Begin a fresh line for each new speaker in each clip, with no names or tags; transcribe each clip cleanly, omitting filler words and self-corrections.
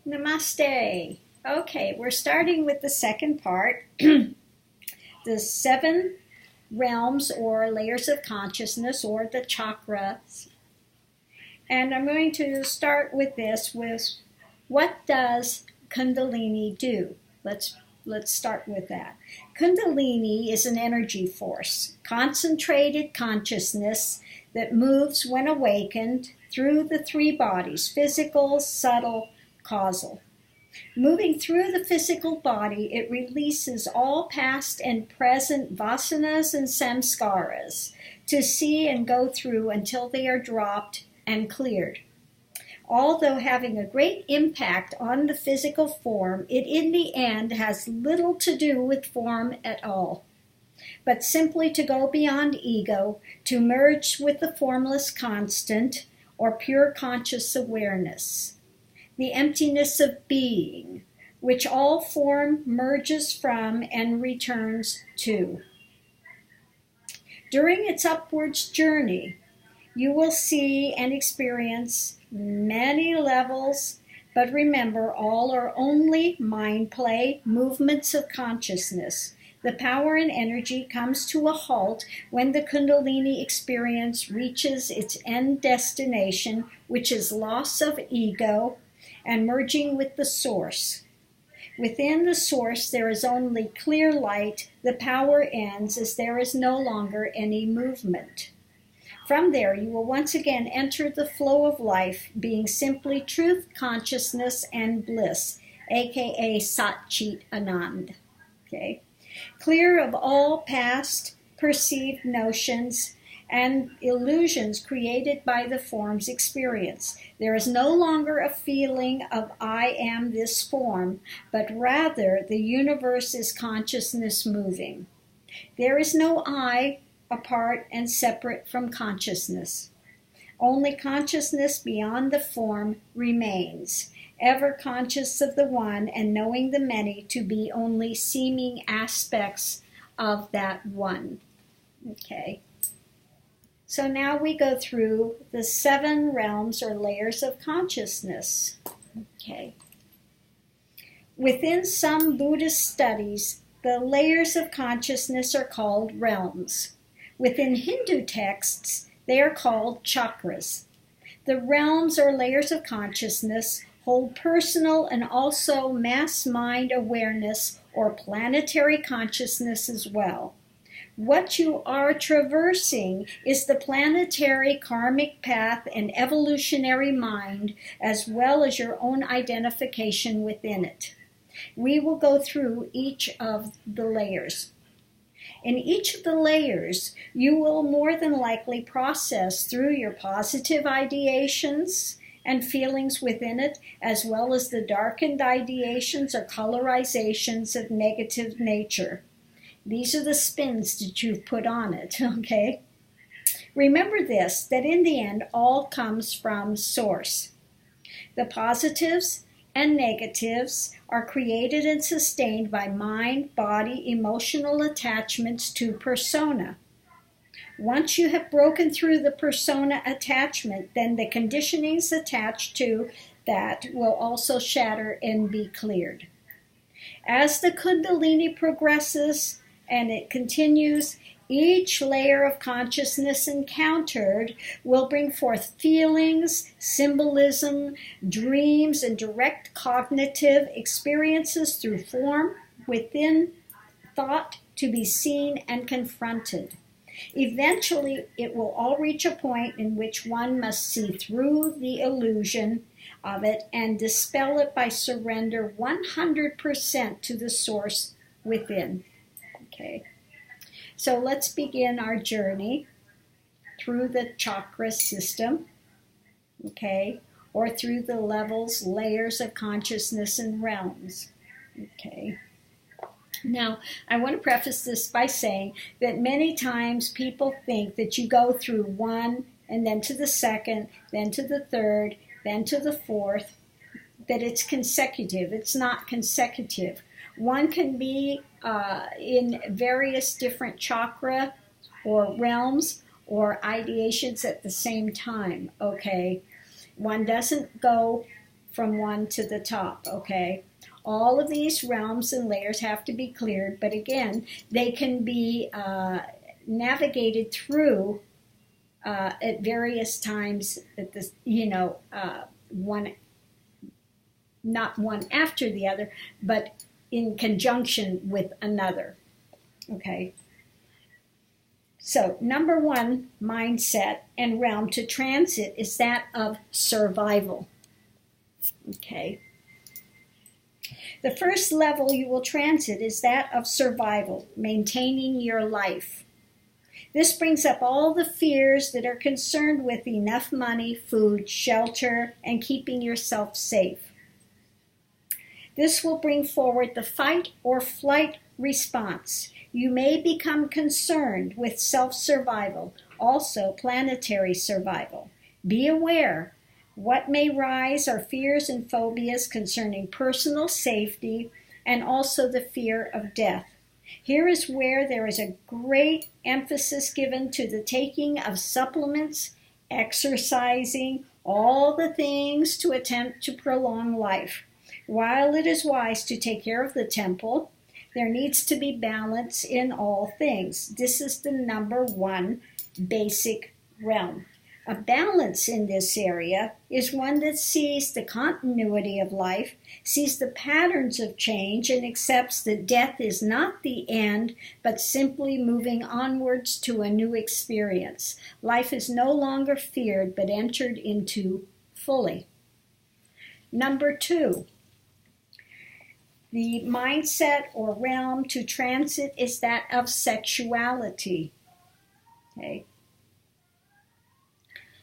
Namaste. Okay, we're starting with the second part, the 7 realms or layers of consciousness or the chakras. And I'm going to start with this, with what does Kundalini do? Let's start with that. Kundalini is an energy force, concentrated consciousness that moves when awakened through the 3 bodies, physical, subtle, causal. Moving through the physical body, it releases all past and present vasanas and samskaras to see and go through until they are dropped and cleared. Although having a great impact on the physical form, it in the end has little to do with form at all, but simply to go beyond ego, to merge with the formless constant or pure conscious awareness, the emptiness of being, which all form merges from and returns to. During its upwards journey, you will see and experience many levels, but remember, all are only mind play, movements of consciousness. The power and energy comes to a halt when the Kundalini experience reaches its end destination, which is loss of ego and merging with the source. Within the source, there is only clear light. The power ends as there is no longer any movement. From there, you will once again enter the flow of life, being simply truth, consciousness, and bliss, aka Sat Chit Anand. Okay? Clear of all past perceived notions and illusions created by the form's experience. There is no longer a feeling of I am this form, but rather the universe is consciousness moving. There is no I apart and separate from consciousness. Only consciousness beyond the form remains, ever conscious of the one and knowing the many to be only seeming aspects of that one. Okay. So now we go through the 7 realms or layers of consciousness. Okay. Within some Buddhist studies, the layers of consciousness are called realms. Within Hindu texts, they are called chakras. The realms or layers of consciousness hold personal and also mass mind awareness or planetary consciousness as well. What you are traversing is the planetary karmic path and evolutionary mind, as well as your own identification within it. We will go through each of the layers. In each of the layers, you will more than likely process through your positive ideations and feelings within it, as well as the darkened ideations or colorizations of negative nature. These are the spins that you've put on it, okay? Remember this, that in the end, all comes from Source. The positives and negatives are created and sustained by mind, body, emotional attachments to persona. Once you have broken through the persona attachment, then the conditionings attached to that will also shatter and be cleared. As the Kundalini progresses and it continues, each layer of consciousness encountered will bring forth feelings, symbolism, dreams, and direct cognitive experiences through form within thought to be seen and confronted. Eventually, it will all reach a point in which one must see through the illusion of it and dispel it by surrender 100% to the source within. Okay. So let's begin our journey through the chakra system, okay, or through the levels, layers of consciousness and realms, okay. Now, I want to preface this by saying that many times people think that you go through one and then to the second, then to the third, then to the fourth, that it's consecutive. It's not consecutive. One can be in various different chakra or realms or ideations at the same time, okay? One doesn't go from one to the top, okay? All of these realms and layers have to be cleared, but again, they can be navigated through at various times at this, one, not one after the other, but in conjunction with another, okay? So, number one mindset and realm to transit is that of survival, okay? The first level you will transit is that of survival, maintaining your life. This brings up all the fears that are concerned with enough money, food, shelter, and keeping yourself safe. This will bring forward the fight or flight response. You may become concerned with self-survival, also planetary survival. Be aware. What may rise are fears and phobias concerning personal safety and also the fear of death. Here is where there is a great emphasis given to the taking of supplements, exercising, all the things to attempt to prolong life. While it is wise to take care of the temple, there needs to be balance in all things. This is the number one basic realm. A balance in this area is one that sees the continuity of life, sees the patterns of change, and accepts that death is not the end, but simply moving onwards to a new experience. Life is no longer feared, but entered into fully. Number two, the mindset or realm to transit is that of sexuality. Okay.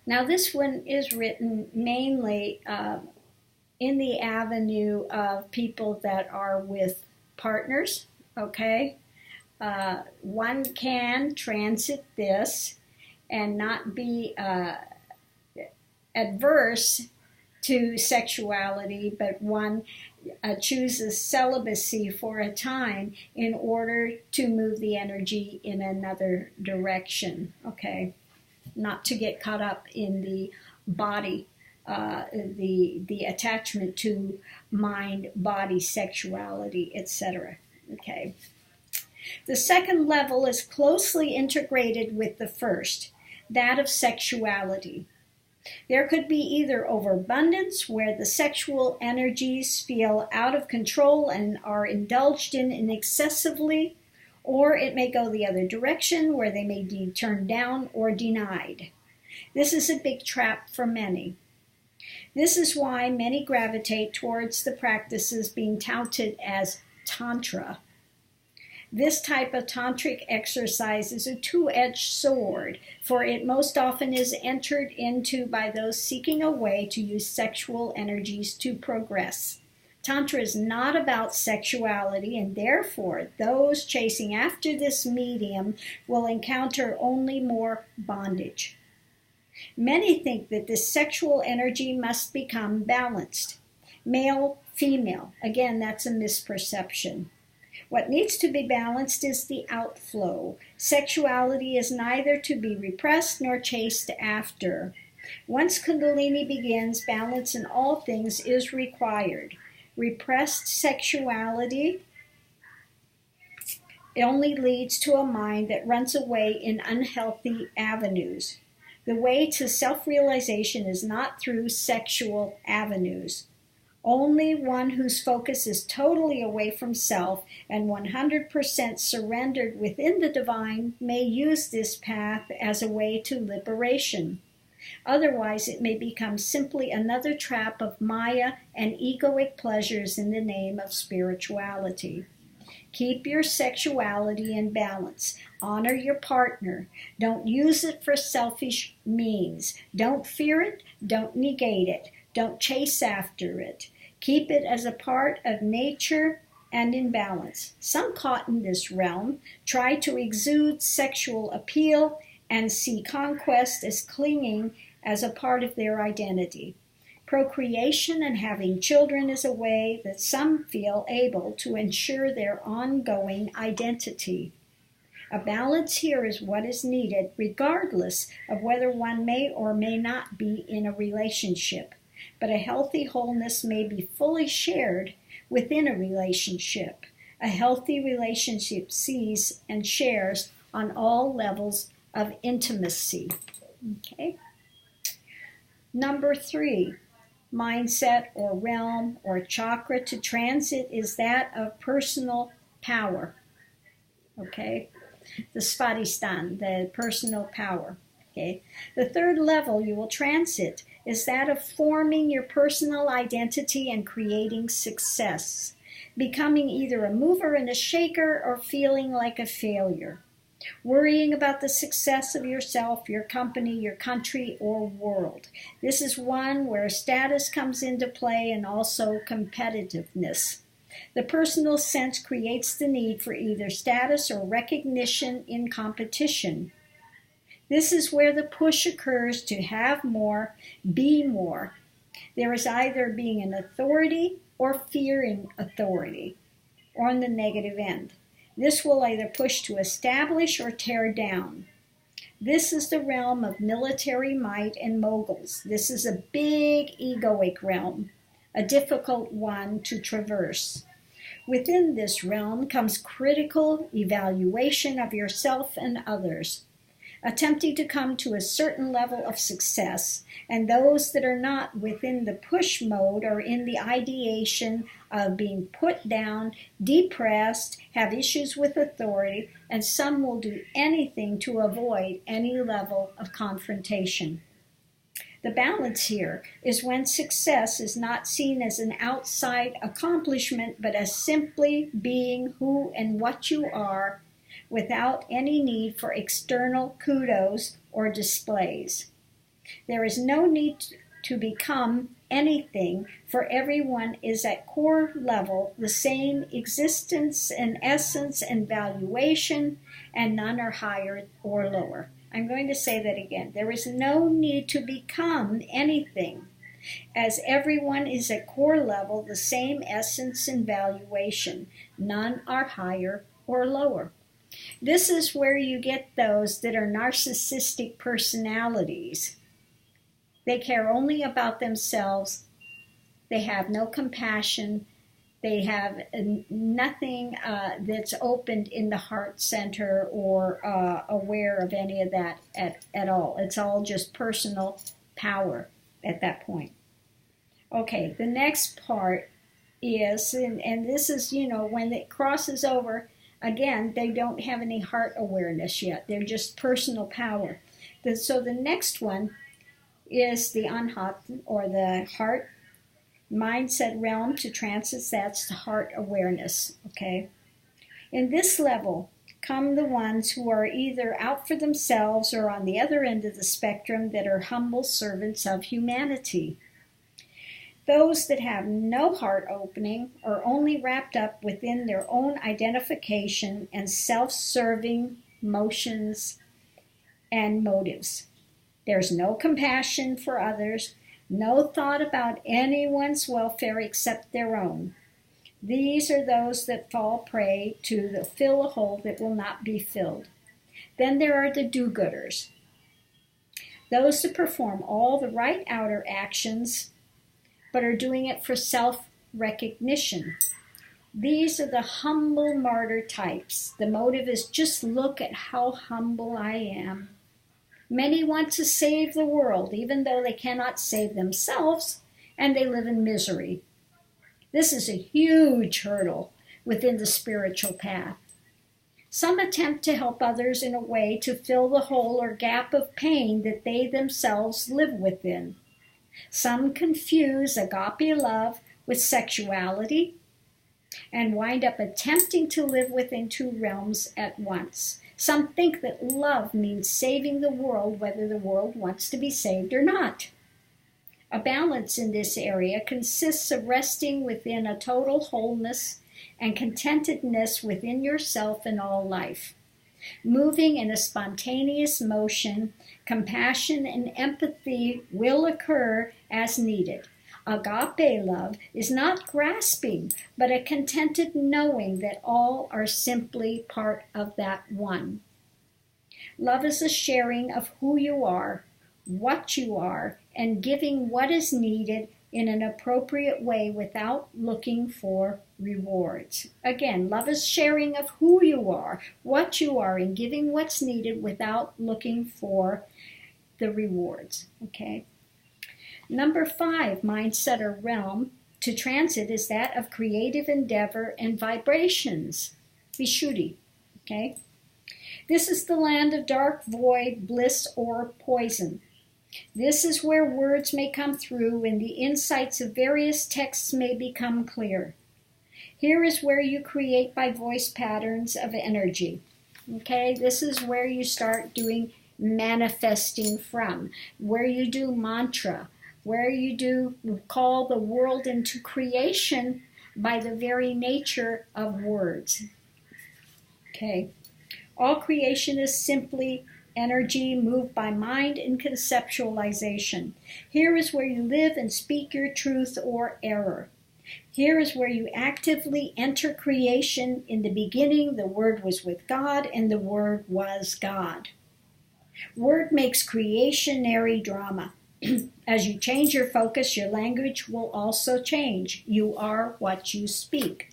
Now, this one is written mainly in the avenue of people that are with partners, okay? One can transit this and not be adverse to sexuality, but one chooses celibacy for a time in order to move the energy in another direction, okay? Not to get caught up in the body, the attachment to mind, body, sexuality, etc. Okay. The second level is closely integrated with the first, that of sexuality. There could be either overabundance, where the sexual energies feel out of control and are indulged in excessively, or it may go the other direction, where they may be turned down or denied. This is a big trap for many. This is why many gravitate towards the practices being touted as Tantra. This type of tantric exercise is a two-edged sword, for it most often is entered into by those seeking a way to use sexual energies to progress. Tantra is not about sexuality, and therefore those chasing after this medium will encounter only more bondage. Many think that this sexual energy must become balanced. Male, female, again, that's a misperception. What needs to be balanced is the outflow. Sexuality is neither to be repressed nor chased after. Once Kundalini begins, balance in all things is required. Repressed sexuality only leads to a mind that runs away in unhealthy avenues. The way to self-realization is not through sexual avenues. Only one whose focus is totally away from self and 100% surrendered within the divine may use this path as a way to liberation. Otherwise, it may become simply another trap of Maya and egoic pleasures in the name of spirituality. Keep your sexuality in balance. Honor your partner. Don't use it for selfish means. Don't fear it. Don't negate it. Don't chase after it. Keep it as a part of nature and in balance. Some caught in this realm try to exude sexual appeal and see conquest as clinging as a part of their identity. Procreation and having children is a way that some feel able to ensure their ongoing identity. A balance here is what is needed, regardless of whether one may or may not be in a relationship. but a healthy wholeness may be fully shared within a relationship. A healthy relationship sees and shares on all levels of intimacy. Okay. Number 3, mindset or realm or chakra to transit is that of personal power. Okay. The Svadhisthana, the personal power. Okay. The 3rd level you will transit is that of forming your personal identity and creating success, becoming either a mover and a shaker or feeling like a failure, worrying about the success of yourself, your company, your country, or world. This is one where status comes into play and also competitiveness. The personal sense creates the need for either status or recognition in competition. This is where the push occurs to have more, be more. There is either being an authority or fearing authority, or on the negative end. This will either push to establish or tear down. This is the realm of military might and moguls. This is a big egoic realm, a difficult one to traverse. Within this realm comes critical evaluation of yourself and others, attempting to come to a certain level of success, and those that are not within the push mode are in the ideation of being put down, depressed, have issues with authority, and some will do anything to avoid any level of confrontation. The balance here is when success is not seen as an outside accomplishment, but as simply being who and what you are, without any need for external kudos or displays. There is no need to become anything, for everyone is at core level the same existence and essence and valuation, and none are higher or lower. I'm going to say that again. There is no need to become anything, as everyone is at core level the same essence and valuation. None are higher or lower. This is where you get those that are narcissistic personalities. They care only about themselves. They have no compassion. They have nothing that's opened in the heart center or aware of any of that at all. It's all just personal power at that point. Okay, the next part is, and this is, when it crosses over, again, they don't have any heart awareness yet. They're just personal power. So the next one is the anhat, or the heart mindset realm to transit. That's the heart awareness, okay? In this level come the ones who are either out for themselves or on the other end of the spectrum that are humble servants of humanity. Those that have no heart opening are only wrapped up within their own identification and self-serving motions and motives. There's no compassion for others, no thought about anyone's welfare except their own. These are those that fall prey to fill a hole that will not be filled. Then there are the do-gooders, those that perform all the right outer actions but are doing it for self-recognition. These are the humble martyr types. The motive is just look at how humble I am. Many want to save the world, even though they cannot save themselves, and they live in misery. This is a huge hurdle within the spiritual path. Some attempt to help others in a way to fill the hole or gap of pain that they themselves live within. Some confuse agape love with sexuality and wind up attempting to live within two realms at once. Some think that love means saving the world, whether the world wants to be saved or not. A balance in this area consists of resting within a total wholeness and contentedness within yourself and all life. Moving in a spontaneous motion, compassion and empathy will occur as needed. Agape love is not grasping, but a contented knowing that all are simply part of that one. Love is a sharing of who you are, what you are, and giving what is needed in an appropriate way without looking for rewards. Again, love is sharing of who you are, what you are, and giving what's needed without looking for the rewards. Okay. Number 5, mindset or realm to transit is that of creative endeavor and vibrations. Vishuddhi. Okay. This is the land of dark void, bliss, or poison. This is where words may come through and the insights of various texts may become clear. Here is where you create by voice patterns of energy. Okay, this is where you start doing manifesting from, where you do mantra, where you do call the world into creation by the very nature of words. Okay, all creation is simply energy moved by mind and conceptualization. Here is where you live and speak your truth or error. Here is where you actively enter creation. In the beginning, the Word was with God, and the Word was God. Word makes creationary drama. As you change your focus, your language will also change. You are what you speak.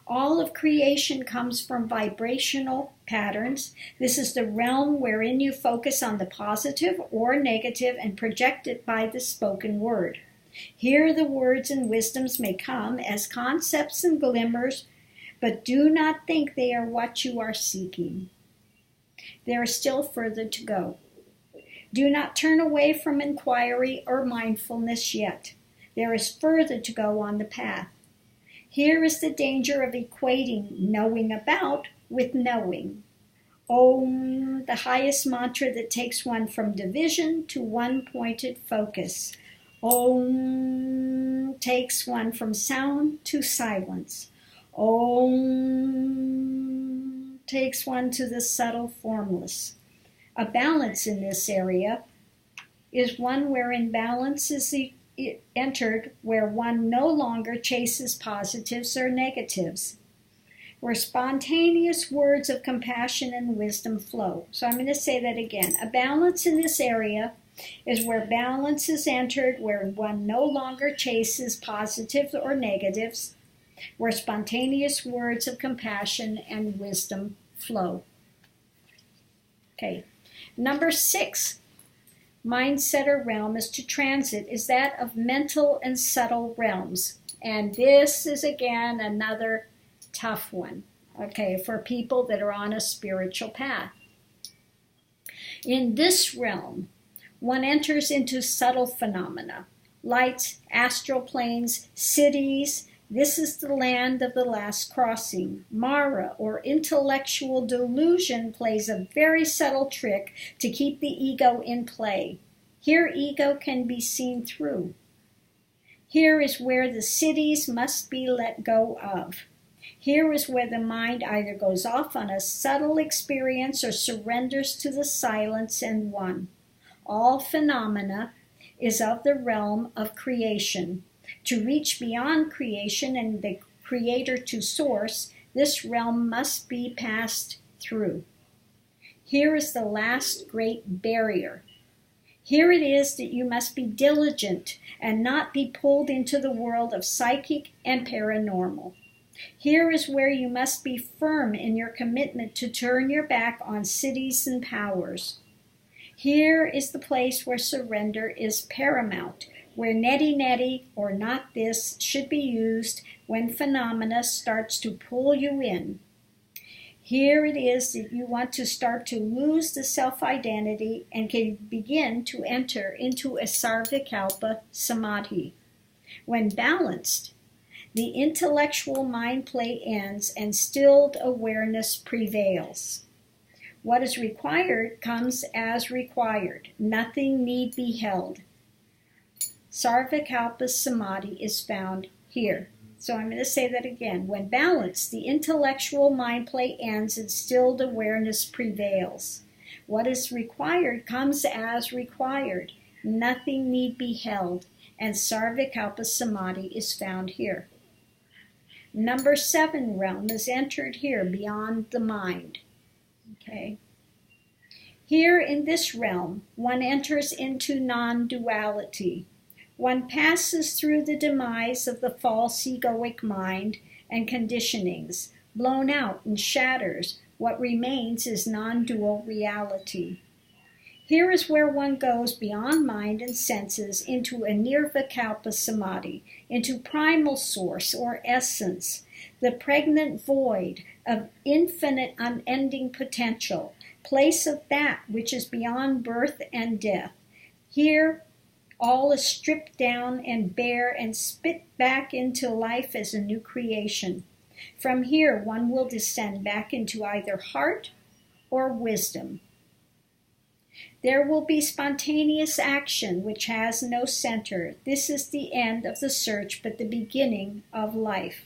All of creation comes from vibrational patterns. This is the realm wherein you focus on the positive or negative and project it by the spoken word. Here the words and wisdoms may come as concepts and glimmers, but do not think they are what you are seeking. There is still further to go. Do not turn away from inquiry or mindfulness yet. There is further to go on the path. Here is the danger of equating knowing about with knowing. Om, the highest mantra that takes one from division to one-pointed focus. Om takes one from sound to silence. Om takes one to the subtle formless. A balance in this area is one wherein balance is entered, where one no longer chases positives or negatives, where spontaneous words of compassion and wisdom flow. So I'm going to say that again. A balance in this area is where balance is entered, where one no longer chases positives or negatives, where spontaneous words of compassion and wisdom flow. Okay. Number 6. Mindset or realm is to transit is that of mental and subtle realms. And this is again another tough one, okay, for people that are on a spiritual path. In this realm, one enters into subtle phenomena, lights, astral planes, cities. This is the land of the last crossing. Mara, or intellectual delusion, plays a very subtle trick to keep the ego in play. Here ego can be seen through. Here is where the cities must be let go of. Here is where the mind either goes off on a subtle experience or surrenders to the silence and one. All phenomena is of the realm of creation. To reach beyond creation and the creator to source, this realm must be passed through. Here is the last great barrier. Here it is that you must be diligent and not be pulled into the world of psychic and paranormal. Here is where you must be firm in your commitment to turn your back on cities and powers. Here is the place where surrender is paramount, where neti or not this should be used when phenomena starts to pull you in. Here it is that you want to start to lose the self-identity and can begin to enter into a sarvikalpa samadhi. When balanced, the intellectual mind play ends and stilled awareness prevails. What is required comes as required. Nothing need be held. Sarvikalpa samadhi is found here. So I'm going to say that again. When balanced, the intellectual mind play ends and stilled awareness prevails. What is required comes as required. Nothing need be held. And Sarvikalpa samadhi is found here. Number 7 realm is entered here, beyond the mind. Okay. Here in this realm, one enters into non-duality. One passes through the demise of the false egoic mind and conditionings, blown out and shatters. What remains is non-dual reality. Here is where one goes beyond mind and senses into a nirvikalpa samadhi, into primal source or essence, the pregnant void of infinite unending potential, place of that which is beyond birth and death. Here, all is stripped down and bare and spit back into life as a new creation. From here, one will descend back into either heart or wisdom. There will be spontaneous action which has no center. This is the end of the search, but the beginning of life.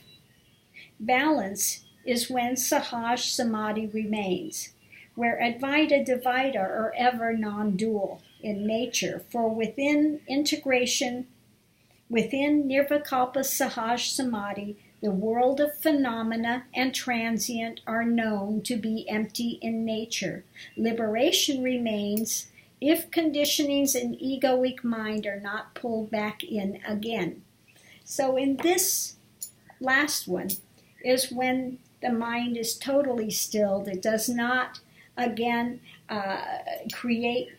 Balance is when Sahaj Samadhi remains, where Advaita Dvaita are ever non-dual in nature, for within integration, within Nirvikalpa Sahaj Samadhi, the world of phenomena and transient are known to be empty in nature. Liberation remains if conditionings in egoic mind are not pulled back in again. So in this last one is when the mind is totally stilled. It does not, again, create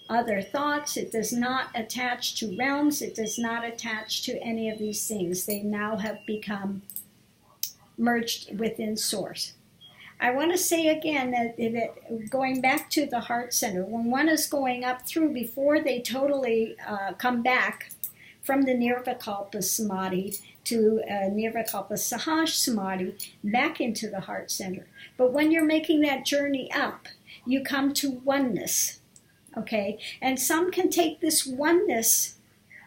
other thoughts. It does not attach to realms. It does not attach to any of these things. They now have become merged within Source. I want to say again that going back to the heart center, when one is going up through, before they totally come back from the Nirvikalpa Samadhi to Nirvikalpa Sahaj Samadhi, back into the heart center. But when you're making that journey up, you come to oneness. Okay, and some can take this oneness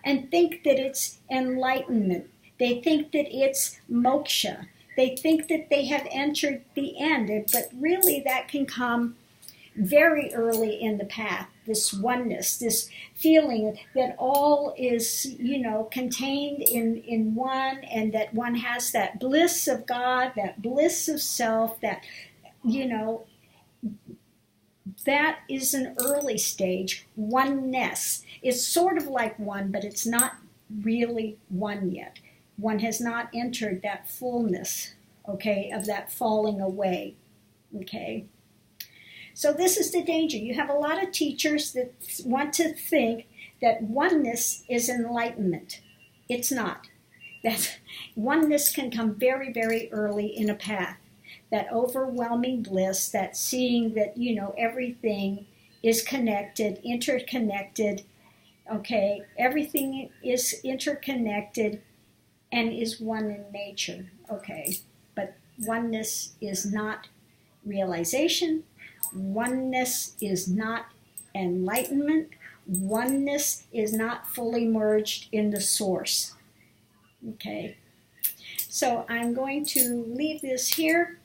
and think that it's enlightenment. They think that it's moksha. They think that they have entered the end, but really that can come very early in the path, this oneness, this feeling that all is, contained in one, and that one has that bliss of God, that bliss of self, that, that is an early stage. Oneness is sort of like one, but it's not really one yet. One has not entered that fullness, okay, of that falling away, okay? So this is the danger. You have a lot of teachers that want to think that oneness is enlightenment. It's not. That oneness can come very, very early in a path. That overwhelming bliss, that seeing that, everything is connected, interconnected, okay? Everything is interconnected and is one in nature, okay? But oneness is not realization. Oneness is not enlightenment. Oneness is not fully merged in the Source, okay? So I'm going to leave this here.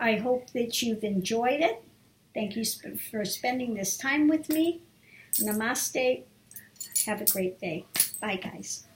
I hope that you've enjoyed it. Thank you for spending this time with me. Namaste. Have a great day. Bye, guys.